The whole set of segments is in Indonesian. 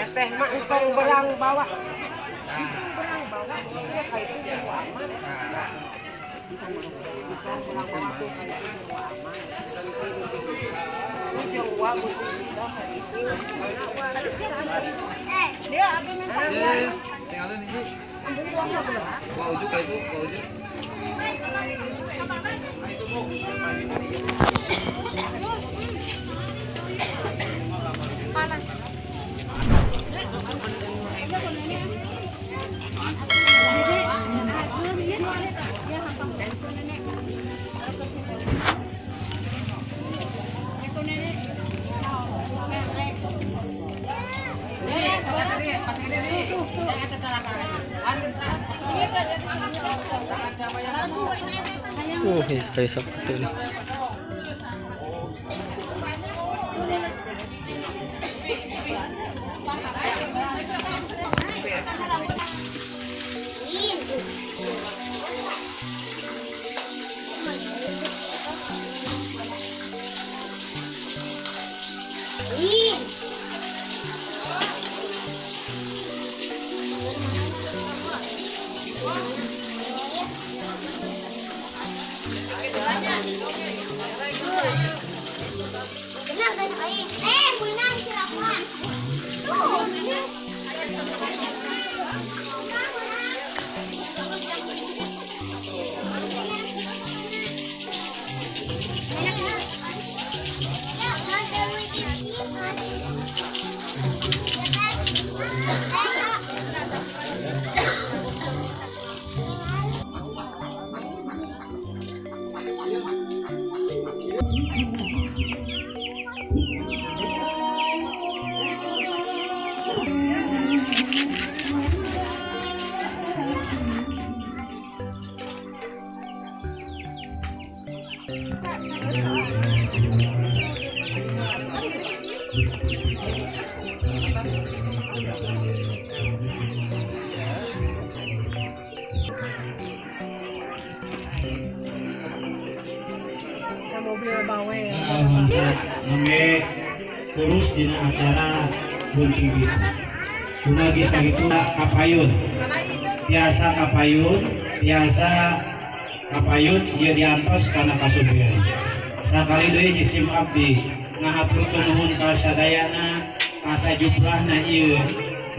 Teh mak engkau berang bawa. Dia apa minta? Tinggalin ini. Mau ujuk itu, mau ujuk. Panas. Istri satu nih. Punang silakan. Tuh. Nge kurus dina acara bunci cuma bisa gitu kapayun biasa kapayun dia diantos karena kasubian sakali deui jisim abdi ngahapurkeun nuhun ka sadayana kasajumlahna ieu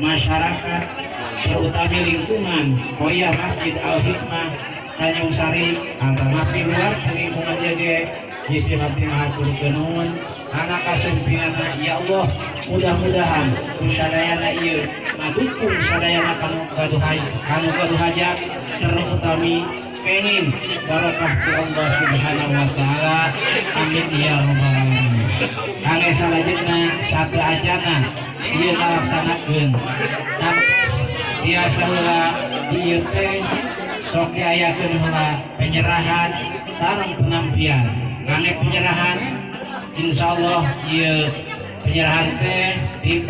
masyarakat terutama lingkungan Korea Masjid Al Hikmah Tanjung Sari antara luar lingkungan jadi isi hati ngahapurkeun nuhun anak kasumpiana ya Allah mudah-mudahan sadayana ieu ngadukung sadayana kanu gaduh hajat terutami pengen barokah ku Allah Subhanahu wa taala amin ya rabbal alamin. Kangge salajengna sakeajana ieu ngalaksanakeun biasa heula ieu teh sok diayakeun heula penyerahan sareng penampian kangge penyerahan insyaallah ieu penyerahan teh di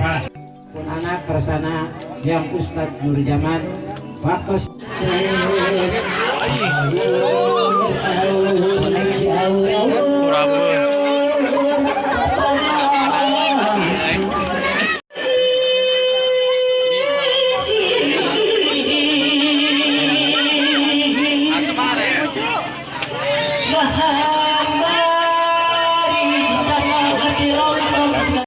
pun anak kersana yang Ustaz Nurjaman waktu Wah.